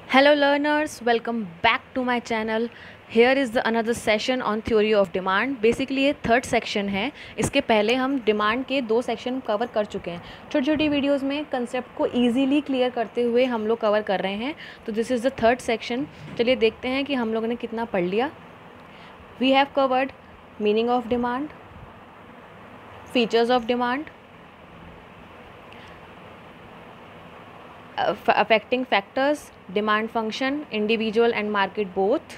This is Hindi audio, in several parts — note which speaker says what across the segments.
Speaker 1: Hello learners, welcome back to my channel. Here is another session on theory of demand. Basically ये थर्ड सेक्शन है. इसके पहले हम डिमांड के दो सेक्शन कवर कर चुके हैं. छोटी छोटी वीडियोस में कंसेप्ट को इजीली क्लियर करते हुए हम लोग कवर कर रहे हैं. तो this is the third section. चलिए देखते हैं कि हम लोगों ने कितना पढ़ लिया. We have covered meaning of demand, features of demand, affecting factors, demand function, individual and market both,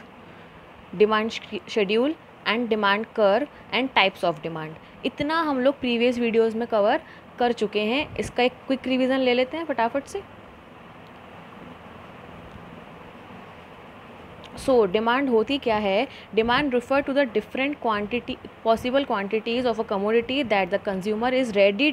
Speaker 1: demand schedule and demand curve and types of demand. इतना हम लोग प्रीवियस वीडियोस में कवर कर चुके हैं. इसका एक क्विक रिवीजन ले लेते हैं फटाफट से. सो डिमांड होती क्या है? Demand refer to the different quantity possible quantities of a commodity that the consumer is ready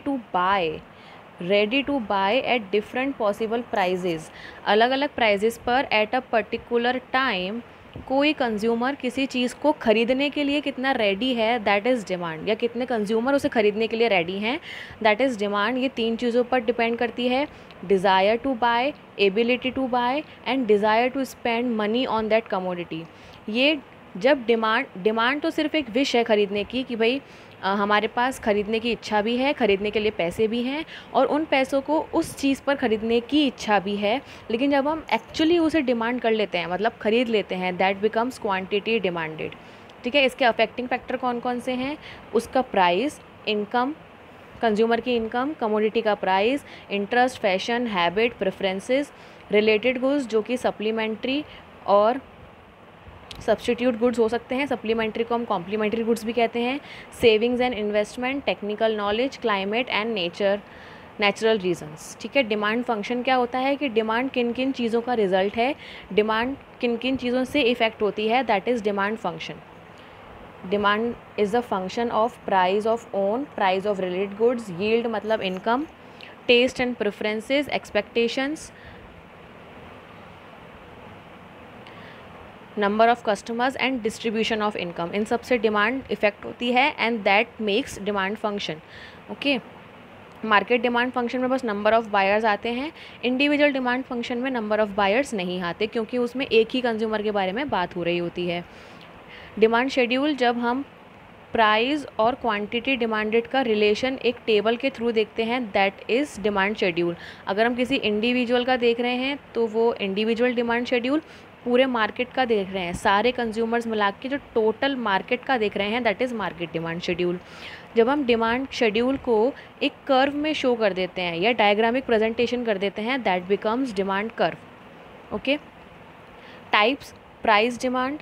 Speaker 1: to buy at different possible prices. अलग अलग प्राइजेस पर एट अ पर्टिकुलर टाइम कोई कंज्यूमर किसी चीज़ को ख़रीदने के लिए कितना रेडी है, दैट इज़ डिमांड. या कितने कंज्यूमर उसे ख़रीदने के लिए रेडी हैं, दैट इज़ डिमांड. ये तीन चीज़ों पर डिपेंड करती है: desire to buy, ability to buy and desire to spend money on that commodity. ये जब डिमांड तो सिर्फ एक विश है ख़रीदने की, कि भाई हमारे पास ख़रीदने की इच्छा भी है, ख़रीदने के लिए पैसे भी हैं और उन पैसों को उस चीज़ पर ख़रीदने की इच्छा भी है. लेकिन जब हम एक्चुअली उसे डिमांड कर लेते हैं, मतलब ख़रीद लेते हैं, दैट बिकम्स क्वांटिटी डिमांडेड. ठीक है. इसके अफेक्टिंग फैक्टर कौन कौन से हैं? उसका प्राइस, इनकम, कंज्यूमर की इनकम, कमोडिटी का price, interest, fashion, habit, preferences, related goods जो कि सप्लीमेंट्री और सब्सटीट्यूट गुड्स हो सकते हैं. सप्लीमेंट्री को हम कॉम्प्लीमेंट्री गुड्स भी कहते हैं. Savings and investment, technical knowledge, climate and natural reasons. ठीक है. डिमांड फंक्शन क्या होता है कि डिमांड किन किन चीज़ों का रिजल्ट है, डिमांड किन किन चीज़ों से इफ़ेक्ट होती है, that is demand function. Demand is a function of price of own, price of related goods, yield मतलब income, taste and preferences, expectations, number of customers and distribution of income. इन सब से डिमांड इफेक्ट होती है and that makes demand function. Okay. Market demand function में बस नंबर ऑफ़ बायर्स आते हैं. इंडिविजुअल डिमांड फंक्शन में नंबर ऑफ़ बायर्स नहीं आते, क्योंकि उसमें एक ही कंज्यूमर के बारे में बात हो रही होती है. डिमांड शेड्यूल, जब हम प्राइस और क्वांटिटी डिमांडेड का रिलेशन एक टेबल के थ्रू देखते हैं, दैट इज़ डिमांड शेड्यूल. अगर हम किसी इंडिविजुअल का देख रहे हैं तो वो इंडिविजुअल डिमांड शेड्यूल. पूरे मार्केट का देख रहे हैं, सारे कंज्यूमर्स मिला के जो टोटल मार्केट का देख रहे हैं, that is market demand schedule. जब हम डिमांड शेड्यूल को एक कर्व में शो कर देते हैं या डायग्रामिक प्रेजेंटेशन कर देते हैं, that becomes demand curve. Okay. Types: price demand,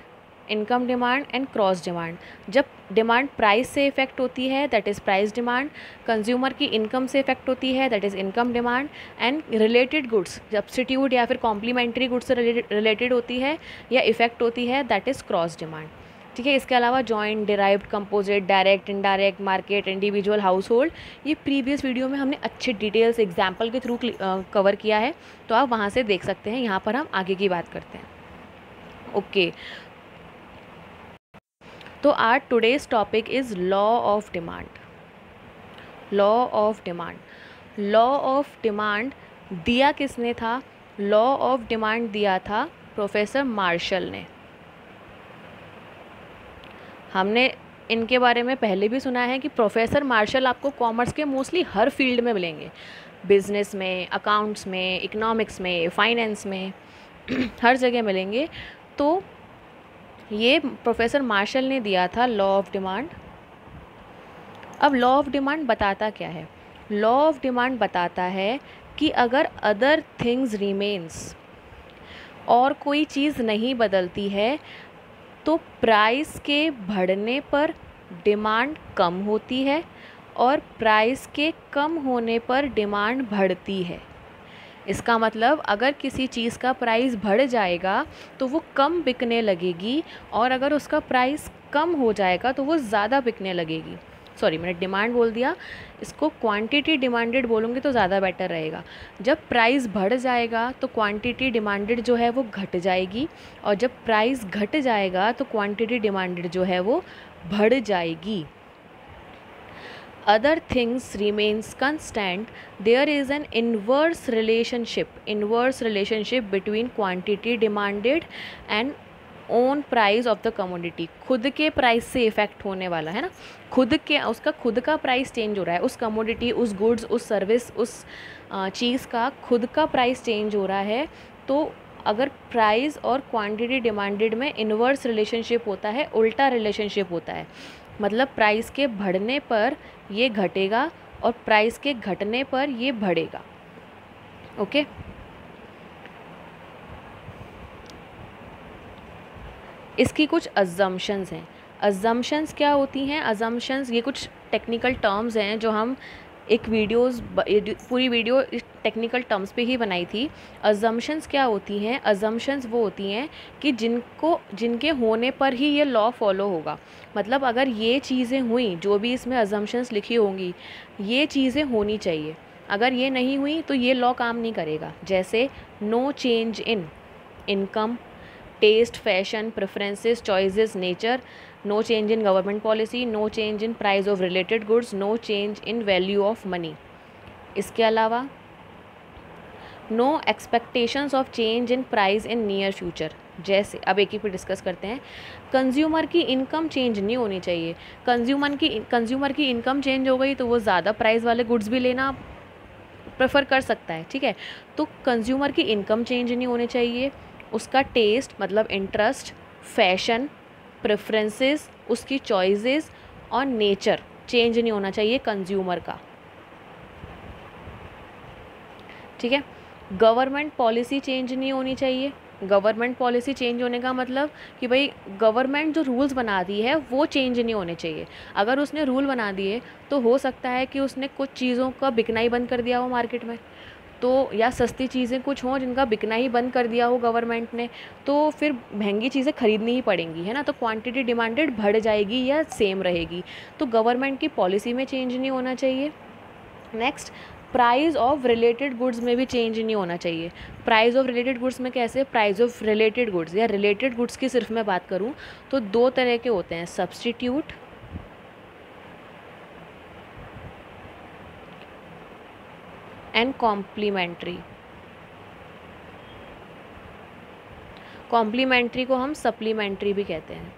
Speaker 1: income demand and cross demand. जब डिमांड प्राइस से इफेक्ट होती है, that is price demand. Consumer की इनकम से इफेक्ट होती है, that is income demand. And related goods, substitute या फिर कॉम्प्लीमेंट्री गुड्स से रिलेटेड होती है या इफेक्ट होती है, दैट इज़ क्रॉस डिमांड. ठीक है. इसके अलावा joint, derived, composite, direct, indirect, market, individual, house hold, ये प्रीवियस वीडियो में हमने अच्छे डिटेल्स एग्जाम्पल के थ्रू कवर किया है, तो आप वहाँ से देख सकते हैं. यहाँ पर हम आगे की बात करते हैं. ओके. तो our today's topic is law of demand. Law of demand. Law of demand दिया किसने था? लॉ ऑफ डिमांड दिया था प्रोफेसर मार्शल ने. हमने इनके बारे में पहले भी सुना है कि प्रोफेसर मार्शल आपको कॉमर्स के मोस्टली हर फील्ड में मिलेंगे. बिजनेस में, अकाउंट्स में, इकोनॉमिक्स में, फाइनेंस में, हर जगह मिलेंगे. तो ये प्रोफेसर मार्शल ने दिया था लॉ ऑफ डिमांड. अब लॉ ऑफ डिमांड बताता क्या है? लॉ ऑफ डिमांड बताता है कि अगर अदर थिंग्स रिमेन्स, और कोई चीज़ नहीं बदलती है, तो प्राइस के बढ़ने पर डिमांड कम होती है और प्राइस के कम होने पर डिमांड बढ़ती है. इसका मतलब अगर किसी चीज़ का प्राइस बढ़ जाएगा तो वो कम बिकने लगेगी, और अगर उसका प्राइस कम हो जाएगा तो वो ज़्यादा बिकने लगेगी. सॉरी, मैंने डिमांड बोल दिया, इसको क्वांटिटी डिमांडेड बोलूँगी तो ज़्यादा बेटर रहेगा. जब प्राइस बढ़ जाएगा तो क्वांटिटी डिमांडेड जो है वो घट जाएगी, और जब प्राइस घट जाएगा तो क्वांटिटी डिमांडेड जो है वो बढ़ जाएगी. other things remains constant, there is an inverse relationship between quantity demanded and own price of the commodity. खुद के प्राइस से इफ़ेक्ट होने वाला है ना, उसका खुद का प्राइस चेंज हो रहा है, उस कमोडिटी, उस गुड्स, उस सर्विस, उस चीज़ का खुद का प्राइस चेंज हो रहा है. तो अगर प्राइस और क्वांटिटी डिमांडेड में इन्वर्स रिलेशनशिप होता है, उल्टा रिलेशनशिप होता है, मतलब प्राइस के बढ़ने पर ये घटेगा और प्राइस के घटने पर ये बढ़ेगा. ओके. इसकी कुछ अजम्पशंस हैं. अजम्पशंस क्या होती हैं? अजम्पशंस ये कुछ टेक्निकल टर्म्स हैं जो हम एक पूरी वीडियो इस टेक्निकल टर्म्स पे ही बनाई थी. अजम्पशंस क्या होती हैं? अजम्पशंस वो होती हैं कि जिनके होने पर ही ये लॉ फॉलो होगा. मतलब अगर ये चीज़ें हुई, जो भी इसमें अजम्पशंस लिखी होंगी, ये चीज़ें होनी चाहिए. अगर ये नहीं हुई तो ये लॉ काम नहीं करेगा. जैसे no change in income, taste, fashion, preferences, choices, nature, no change in government policy, no change in price of related goods, no change in value of money. इसके अलावा no expectations of change in price in near future. जैसे अब एक ही पे डिस्कस करते हैं. कंज्यूमर की इनकम चेंज नहीं होनी चाहिए. कंज्यूमर की इनकम चेंज हो गई तो वो ज़्यादा प्राइस वाले गुड्स भी लेना प्रेफर कर सकता है. ठीक है. तो कंज्यूमर की इनकम चेंज नहीं होनी चाहिए. उसका टेस्ट मतलब इंटरेस्ट, फैशन, प्रेफरेंसेस, उसकी चॉइसेस और नेचर चेंज नहीं होना चाहिए कंज्यूमर का. ठीक है. गवर्नमेंट पॉलिसी चेंज नहीं होनी चाहिए. गवर्नमेंट पॉलिसी चेंज होने का मतलब कि भाई गवर्नमेंट जो रूल्स बनाती है वो चेंज नहीं होने चाहिए. अगर उसने रूल बना दिए तो हो सकता है कि उसने कुछ चीज़ों का बिकना ही बंद कर दिया हो मार्केट में, तो या सस्ती चीज़ें कुछ हों जिनका बिकना ही बंद कर दिया हो गवर्नमेंट ने, तो फिर महंगी चीज़ें खरीदनी ही पड़ेंगी, है ना. तो क्वांटिटी डिमांडेड बढ़ जाएगी या सेम रहेगी. तो गवर्नमेंट की पॉलिसी में चेंज नहीं होना चाहिए. Next, price of related goods में भी चेंज नहीं होना चाहिए. प्राइस ऑफ रिलेटेड गुड्स में कैसे? प्राइस ऑफ रिलेटेड गुड्स या रिलेटेड गुड्स की सिर्फ मैं बात करूँ तो दो तरह के होते हैं, सब्स्टिट्यूट एंड कॉम्प्लीमेंट्री. कॉम्प्लीमेंट्री को हम सप्लीमेंट्री भी कहते हैं.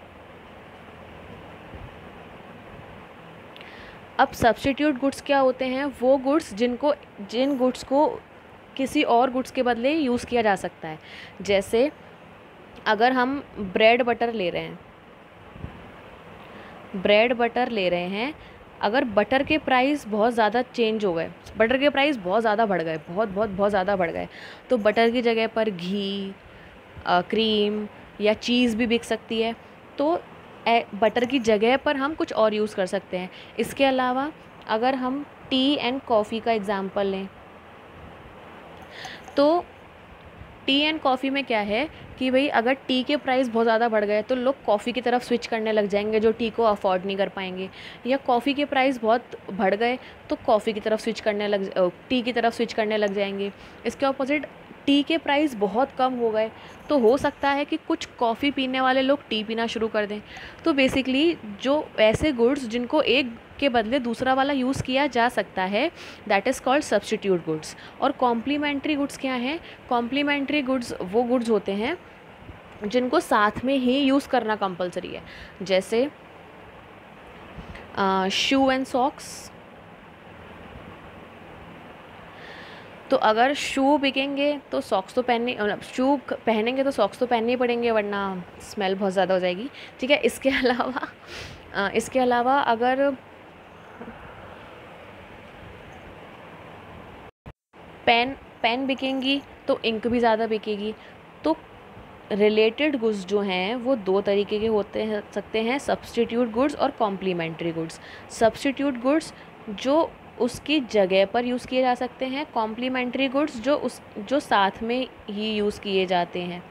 Speaker 1: अब सब्स्टिट्यूट गुड्स क्या होते हैं? वो गुड्स जिन गुड्स को किसी और गुड्स के बदले यूज़ किया जा सकता है. जैसे अगर हम ब्रेड बटर ले रहे हैं, अगर बटर के प्राइस बहुत ज़्यादा चेंज हो गए, बटर के प्राइस बहुत ज़्यादा बढ़ गए, बहुत ज़्यादा बढ़ गए, तो बटर की जगह पर घी, क्रीम या चीज़ भी बिक सकती है. तो बटर की जगह पर हम कुछ और यूज़ कर सकते हैं. इसके अलावा अगर हम टी एंड कॉफ़ी का एग्ज़ाम्पल लें, तो टी एंड कॉफ़ी में क्या है कि भाई अगर टी के प्राइस बहुत ज़्यादा बढ़ गए तो लोग कॉफ़ी की तरफ स्विच करने लग जाएंगे जो टी को अफोर्ड नहीं कर पाएंगे. या कॉफ़ी के प्राइस बहुत बढ़ गए तो टी की तरफ स्विच करने लग जाएंगे. इसके ऑपोजिट टी के प्राइस बहुत कम हो गए तो हो सकता है कि कुछ कॉफ़ी पीने वाले लोग टी पीना शुरू कर दें. तो बेसिकली जो ऐसे गुड्स जिनको एक के बदले दूसरा वाला यूज़ किया जा सकता है, that is called substitute goods. और कॉम्प्लीमेंट्री गुड्स क्या हैं? कॉम्प्लीमेंट्री गुड्स वो गुड्स होते हैं जिनको साथ में ही यूज़ करना कंपलसरी है. जैसे शू एंड सॉक्स. तो अगर शू बिकेंगे तो सॉक्स तो शू पहनेंगे तो सॉक्स तो पहनने ही पड़ेंगे, वरना स्मेल बहुत ज़्यादा हो जाएगी. ठीक है. इसके अलावा अगर पेन बिकेंगी तो इंक भी ज़्यादा बिकेगी. तो रिलेटेड गुड्स जो हैं वो दो तरीके के सकते हैं, सब्स्टिट्यूट गुड्स और कॉम्प्लीमेंट्री गुड्स. सब्स्टिट्यूट गुड्स जो उसकी जगह पर यूज़ किए जा सकते हैं, कॉम्प्लीमेंट्री गुड्स जो साथ में ही यूज़ किए जाते हैं.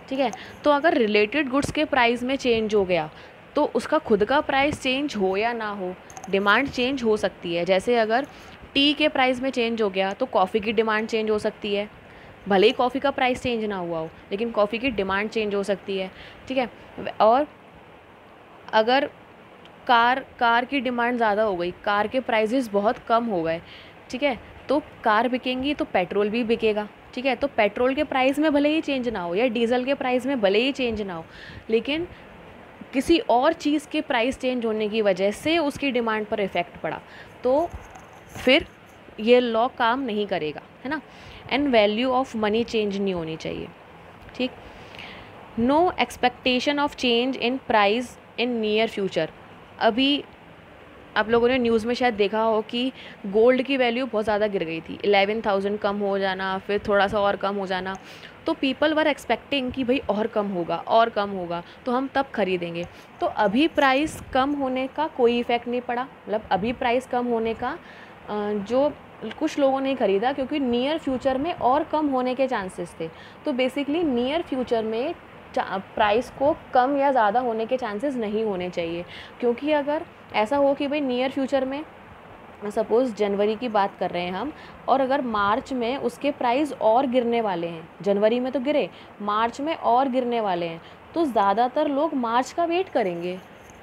Speaker 1: ठीक है. तो अगर रिलेटेड गुड्स के प्राइस में चेंज हो गया तो उसका खुद का प्राइस चेंज हो या ना हो, डिमांड चेंज हो सकती है. जैसे अगर टी के प्राइस में चेंज हो गया तो कॉफ़ी की डिमांड चेंज हो सकती है. भले ही कॉफ़ी का प्राइस चेंज ना हुआ हो, लेकिन कॉफ़ी की डिमांड चेंज हो सकती है. ठीक है. और अगर कार की डिमांड ज़्यादा हो गई, कार के प्राइजेस बहुत कम हो गए, ठीक है, तो कार बिकेंगी तो पेट्रोल भी बिकेगा, ठीक है। तो पेट्रोल के प्राइस में भले ही चेंज ना हो या डीजल के प्राइस में भले ही चेंज ना हो, लेकिन किसी और चीज़ के प्राइस चेंज होने की वजह से उसकी डिमांड पर इफ़ेक्ट पड़ा, तो फिर ये लॉ काम नहीं करेगा, है ना। And value of money change नहीं होनी चाहिए, ठीक। No expectation of change in price in near future. अभी आप लोगों ने न्यूज़ में शायद देखा हो कि गोल्ड की वैल्यू बहुत ज़्यादा गिर गई थी, 11,000 कम हो जाना, फिर थोड़ा सा और कम हो जाना, तो पीपल वर एक्सपेक्टिंग कि भाई और कम होगा और कम होगा तो हम तब खरीदेंगे। तो अभी प्राइस कम होने का कोई इफ़ेक्ट नहीं पड़ा, मतलब अभी प्राइस कम होने का जो कुछ लोगों ने खरीदा क्योंकि नियर फ्यूचर में और कम होने के चांसेस थे। तो बेसिकली नियर फ्यूचर में प्राइस को कम या ज़्यादा होने के चांसेस नहीं होने चाहिए, क्योंकि अगर ऐसा हो कि भाई नियर फ्यूचर में सपोज़ जनवरी की बात कर रहे हैं हम, और अगर मार्च में उसके प्राइस और गिरने वाले हैं, जनवरी में तो गिरे, मार्च में और गिरने वाले हैं, तो ज़्यादातर लोग मार्च का वेट करेंगे,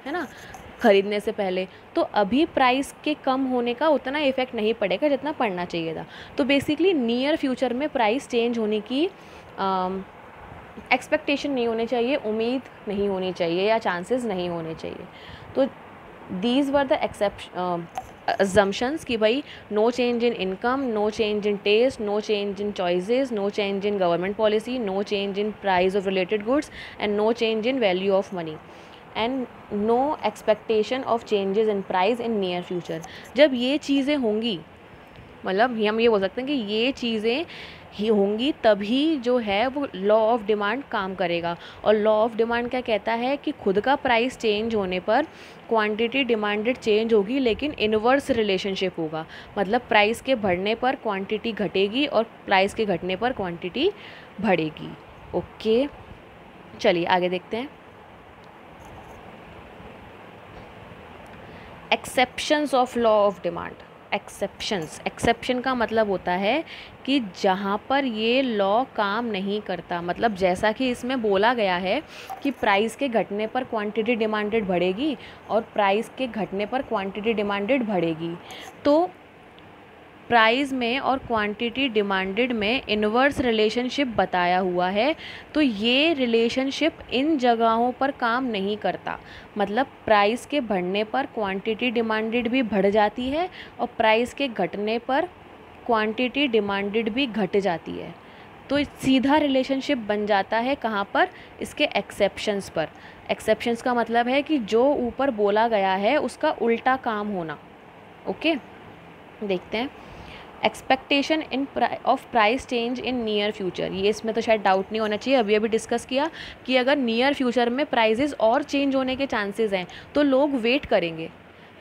Speaker 1: है ना, ख़रीदने से पहले। तो अभी प्राइस के कम होने का उतना इफ़ेक्ट नहीं पड़ेगा जितना पड़ना चाहिए था। तो बेसिकली नियर फ्यूचर में प्राइस चेंज होने की एक्सपेक्टेशन नहीं होने चाहिए, उम्मीद नहीं होनी चाहिए या चांसेस नहीं होने चाहिए। तो दीज वर द assumptions कि भाई no change in income, no change in taste, no change in choices, no change in government policy, no change in price of related goods and no change in value of money and no expectation of changes in price in near future. जब ये चीज़ें होंगी, मतलब हम ये बोल सकते हैं कि ये चीज़ें ही होंगी तभी जो है वो लॉ ऑफ डिमांड काम करेगा। और लॉ ऑफ डिमांड क्या कहता है कि खुद का प्राइस चेंज होने पर क्वांटिटी डिमांडेड चेंज होगी, लेकिन इनवर्स रिलेशनशिप होगा, मतलब प्राइस के बढ़ने पर क्वांटिटी घटेगी और प्राइस के घटने पर क्वांटिटी बढ़ेगी। ओके, चलिए आगे देखते हैं। Exceptions of law of demand. Exception का मतलब होता है कि जहाँ पर ये लॉ काम नहीं करता, मतलब जैसा कि इसमें बोला गया है कि प्राइस के घटने पर क्वांटिटी डिमांडेड बढ़ेगी और प्राइस के घटने पर क्वांटिटी डिमांडेड बढ़ेगी, तो प्राइस में और क्वांटिटी डिमांडेड में इन्वर्स रिलेशनशिप बताया हुआ है। तो ये रिलेशनशिप इन जगहों पर काम नहीं करता, मतलब प्राइस के बढ़ने पर क्वांटिटी डिमांडेड भी बढ़ जाती है और प्राइस के घटने पर क्वांटिटी डिमांडेड भी घट जाती है। तो सीधा रिलेशनशिप बन जाता है कहाँ पर, इसके एक्सेप्शंस पर। एक्सेप्शंस का मतलब है कि जो ऊपर बोला गया है उसका उल्टा काम होना। ओके, देखते हैं। Expectation in of price change in near future, ये इसमें तो शायद डाउट नहीं होना चाहिए, अभी डिस्कस किया कि अगर नियर फ्यूचर में प्राइजेस और चेंज होने के चांसेस हैं तो लोग वेट करेंगे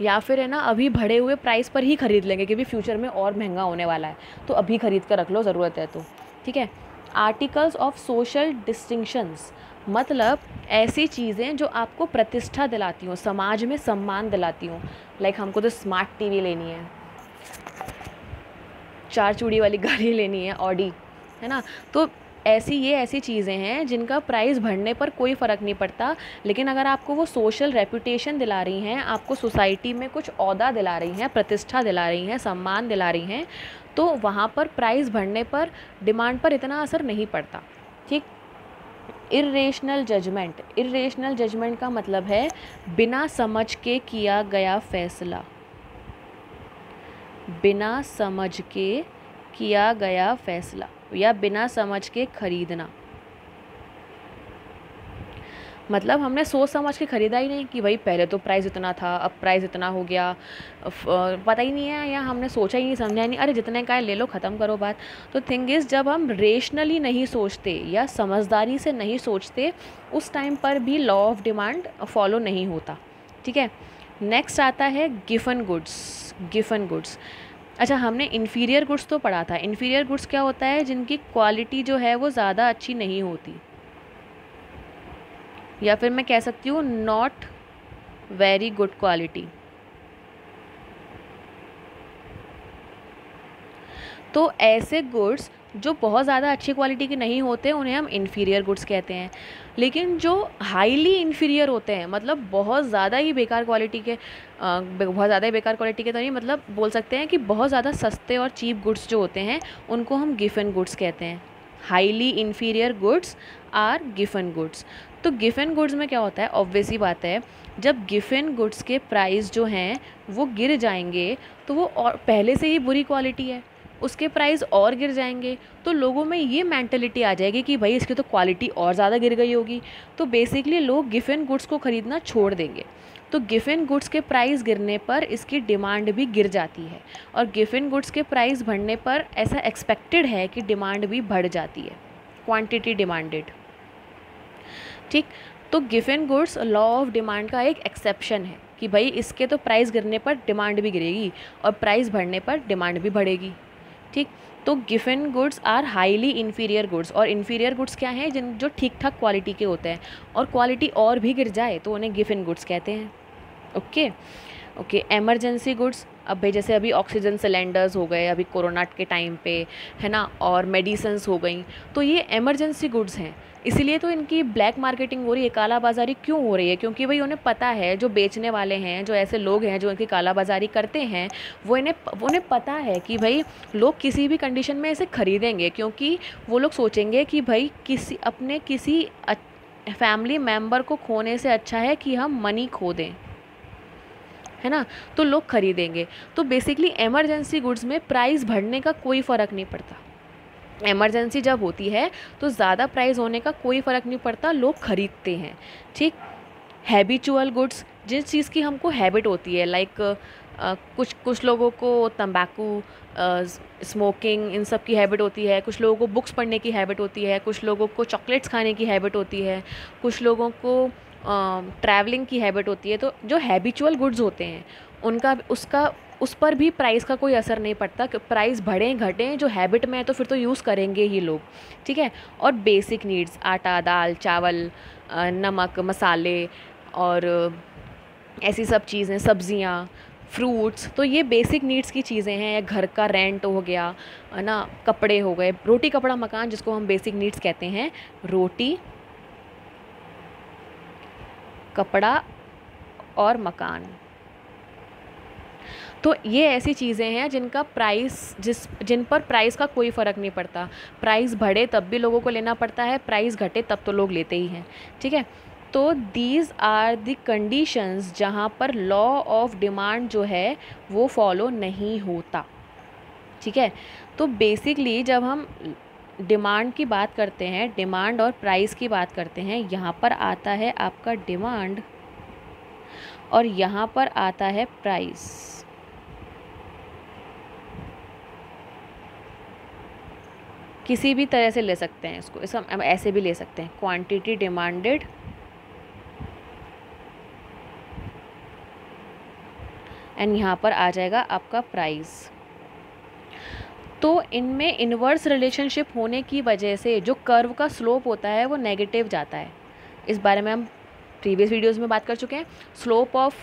Speaker 1: या फिर है ना अभी बढ़े हुए प्राइस पर ही ख़रीद लेंगे क्योंकि फ्यूचर में और महंगा होने वाला है, तो अभी ख़रीद कर रख लो, ज़रूरत है तो, ठीक है। आर्टिकल्स ऑफ सोशल डिस्टिंक्शंस, मतलब ऐसी चीज़ें जो आपको प्रतिष्ठा दिलाती हों, समाज में सम्मान दिलाती हों। लाइक हमको तो स्मार्ट टीवी लेनी है, 4 चूड़ी वाली गाड़ी लेनी है, ऑडी, है ना। तो ऐसी चीज़ें हैं जिनका प्राइस बढ़ने पर कोई फ़र्क नहीं पड़ता, लेकिन अगर आपको वो सोशल रेपुटेशन दिला रही हैं, आपको सोसाइटी में कुछ ओहदा दिला रही हैं, प्रतिष्ठा दिला रही हैं, सम्मान दिला रही हैं, तो वहाँ पर प्राइस बढ़ने पर डिमांड पर इतना असर नहीं पड़ता, ठीक। इर्रेशनल जजमेंट का मतलब है बिना समझ के किया गया फैसला, बिना समझ के किया गया फैसला या बिना समझ के खरीदना। मतलब हमने सोच समझ के ख़रीदा ही नहीं कि भाई पहले तो प्राइस इतना था, अब प्राइस इतना हो गया, पता ही नहीं है या हमने सोचा ही नहीं, समझा ही नहीं, अरे जितने का है ले लो, ख़त्म करो बात। तो थिंग इज़, जब हम रेशनली नहीं सोचते या समझदारी से नहीं सोचते, उस टाइम पर भी लॉ ऑफ डिमांड फॉलो नहीं होता, ठीक है। नेक्स्ट आता है गिफन गुड्स। अच्छा, हमने इन्फीरियर गुड्स तो पढ़ा था। इन्फीरियर गुड्स क्या होता है, जिनकी क्वालिटी जो है वो ज़्यादा अच्छी नहीं होती, या फिर मैं कह सकती हूँ नॉट वेरी गुड क्वालिटी। तो ऐसे गुड्स जो बहुत ज़्यादा अच्छी क्वालिटी के नहीं होते उन्हें हम इन्फीरियर गुड्स कहते हैं। लेकिन जो हाईली इन्फीरियर होते हैं, मतलब बहुत ज़्यादा ही बेकार क्वालिटी के, बहुत ज़्यादा ही बेकार क्वालिटी के तो नहीं, मतलब बोल सकते हैं कि बहुत ज़्यादा सस्ते और चीप गुड्स जो होते हैं उनको हम गिफन गुड्स कहते हैं। Highly inferior goods are Giffen goods. तो गिफन गुड्स में क्या होता है, ऑब्वियस ही बात है, जब गिफन गुड्स के प्राइस जो हैं वो गिर जाएंगे तो वो और पहले से ही बुरी क्वालिटी है, उसके प्राइस और गिर जाएंगे, तो लोगों में ये मेंटलिटी आ जाएगी कि भाई इसकी तो क्वालिटी और ज़्यादा गिर गई होगी, तो बेसिकली लोग गिफन गुड्स को ख़रीदना छोड़ देंगे। तो गिफन गुड्स के प्राइस गिरने पर इसकी डिमांड भी गिर जाती है, और गिफन गुड्स के प्राइस बढ़ने पर ऐसा एक्सपेक्टेड है कि डिमांड भी बढ़ जाती है, क्वांटिटी डिमांडेड। ठीक, तो Giffen goods law of demand का एक एक्सेप्शन है कि भाई इसके तो प्राइस गिरने पर डिमांड भी गिरेगी और प्राइस बढ़ने पर डिमांड भी बढ़ेगी। ठीक, तो Giffen goods are highly inferior goods, और इन्फीरियर गुड्स क्या हैं, जिन जो ठीक ठाक क्वालिटी के होते हैं और क्वालिटी और भी गिर जाए तो उन्हें गिफन गुड्स कहते हैं। ओके ओके, एमरजेंसी गुड्स, अब भाई जैसे अभी ऑक्सीजन सिलेंडर्स हो गए अभी कोरोना के टाइम पे, है ना, और मेडिसिन्स हो गई, तो ये एमरजेंसी गुड्स हैं, इसीलिए तो इनकी ब्लैक मार्केटिंग हो रही है, काला बाज़ारी क्यों हो रही है, क्योंकि भाई उन्हें पता है, जो बेचने वाले हैं, जो ऐसे लोग हैं जो इनकी काला बाज़ारी करते हैं, वो उन्हें पता है कि भाई लोग किसी भी कंडीशन में इसे ख़रीदेंगे, क्योंकि वो लोग सोचेंगे कि भाई किसी फैमिली मेम्बर को खोने से अच्छा है कि हम मनी खो दें, है ना, तो लोग खरीदेंगे। तो बेसिकली इमरजेंसी गुड्स में प्राइस बढ़ने का कोई फ़र्क नहीं पड़ता। इमरजेंसी जब होती है तो ज़्यादा प्राइस होने का कोई फ़र्क नहीं पड़ता, लोग खरीदते हैं। ठीक, हैबिचुअल गुड्स, जिस चीज़ की हमको हैबिट होती है, लाइक कुछ लोगों को तंबाकू, स्मोकिंग, इन सब की हैबिट होती है, कुछ लोगों को बुक्स पढ़ने की हैबिट होती है, कुछ लोगों को चॉकलेट्स खाने की हैबिट होती है, कुछ लोगों को ट्रैवलिंग की हैबिट होती है। तो जो हैबिचुअल गुड्स होते हैं उस पर भी प्राइस का कोई असर नहीं पड़ता, कि प्राइस बढ़ें घटें, जो हैबिट में है तो फिर तो यूज़ करेंगे ही लोग। ठीक है, और बेसिक नीड्स, आटा, दाल, चावल, नमक, मसाले और ऐसी सब चीज़ें, सब्जियां, फ्रूट्स, तो ये बेसिक नीड्स की चीज़ें हैं। या घर का रेंट हो गया, है ना, कपड़े हो गए, रोटी कपड़ा मकान, जिसको हम बेसिक नीड्स कहते हैं, रोटी, कपड़ा और मकान। तो ये ऐसी चीज़ें हैं जिन पर प्राइस का कोई फ़र्क नहीं पड़ता। प्राइस बढ़े तब भी लोगों को लेना पड़ता है, प्राइस घटे तब तो लोग लेते ही हैं। ठीक है, तो दीज आर द कंडीशंस जहाँ पर लॉ ऑफ डिमांड जो है वो फॉलो नहीं होता। ठीक है, तो बेसिकली जब हम डिमांड की बात करते हैं, डिमांड और प्राइस की बात करते हैं, यहाँ पर आता है आपका डिमांड और यहाँ पर आता है प्राइस। किसी भी तरह से ले सकते हैं इसको, इस हम ऐसे भी ले सकते हैं, क्वांटिटी डिमांडेड एंड यहाँ पर आ जाएगा आपका प्राइस। तो इनमें इन्वर्स रिलेशनशिप होने की वजह से जो कर्व का स्लोप होता है वो नेगेटिव जाता है। इस बारे में हम प्रीवियस वीडियोस में बात कर चुके हैं। स्लोप ऑफ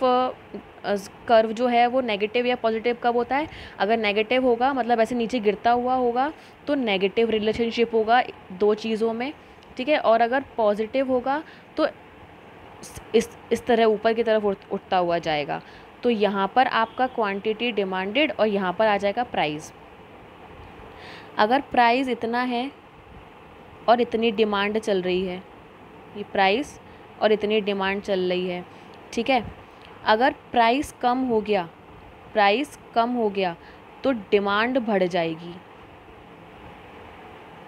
Speaker 1: कर्व जो है वो नेगेटिव या पॉजिटिव कब होता है, अगर नेगेटिव होगा मतलब ऐसे नीचे गिरता हुआ होगा तो नेगेटिव रिलेशनशिप होगा दो चीज़ों में। ठीक है, और अगर पॉजिटिव होगा तो इस तरह ऊपर की तरफ उठता हुआ जाएगा। तो यहाँ पर आपका क्वांटिटी डिमांडेड और यहाँ पर आ जाएगा प्राइस। अगर प्राइस इतना है और इतनी डिमांड चल रही है, ये प्राइस और इतनी डिमांड चल रही है, ठीक है, अगर प्राइस कम हो गया तो डिमांड बढ़ जाएगी।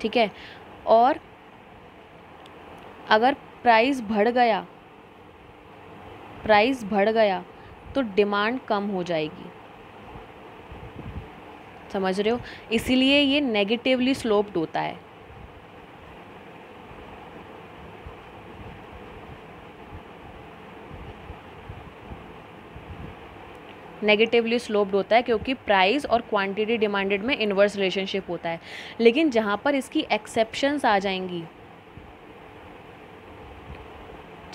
Speaker 1: ठीक है, और अगर प्राइस बढ़ गया तो डिमांड कम हो जाएगी। समझ रहे हो, इसीलिए ये नेगेटिवली स्लोप्ड होता है। नेगेटिवली स्लोप्ड होता है क्योंकि प्राइस और क्वांटिटी डिमांडेड में इन्वर्स रिलेशनशिप होता है। लेकिन जहाँ पर इसकी एक्सेप्शंस आ जाएंगी,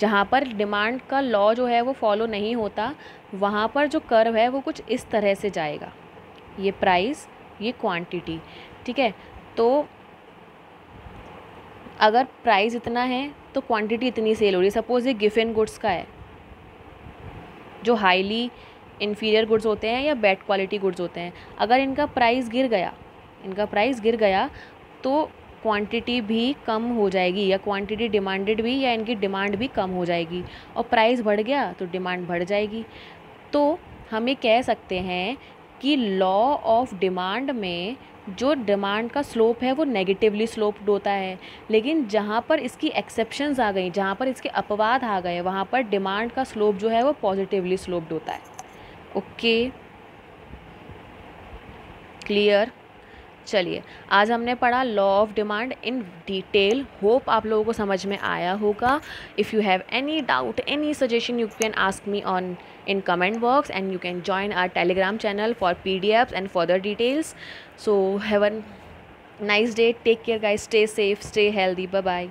Speaker 1: जहाँ पर डिमांड का लॉ जो है वो फॉलो नहीं होता, वहाँ पर जो कर्व है वो कुछ इस तरह से जाएगा। ये प्राइस ये क्वांटिटी, ठीक है। तो अगर प्राइस इतना है तो क्वांटिटी इतनी सेल हो रही है। सपोज़ ये गिफन गुड्स का है, जो हाईली इन्फीरियर गुड्स होते हैं या बैड क्वालिटी गुड्स होते हैं, अगर इनका प्राइस गिर गया तो क्वांटिटी भी कम हो जाएगी, या क्वांटिटी डिमांडेड भी, या इनकी डिमांड भी कम हो जाएगी। और प्राइस बढ़ गया तो डिमांड बढ़ जाएगी। तो हम ये कह सकते हैं कि लॉ ऑफ डिमांड में जो डिमांड का स्लोप है वो नेगेटिवली स्लोप्ड होता है, लेकिन जहाँ पर इसकी एक्सेप्शंस आ गई, जहाँ पर इसके अपवाद आ गए, वहाँ पर डिमांड का स्लोप जो है वो पॉजिटिवली स्लोप्ड होता है। Okay, clear. चलिए, आज हमने पढ़ा law of demand in detail. Hope आप लोगों को समझ में आया होगा। If you have any doubt, any suggestion, you can ask me on in comment box, and you can join our telegram channel for pdfs and further details. So have a nice day, take care guys, stay safe, stay healthy, bye bye.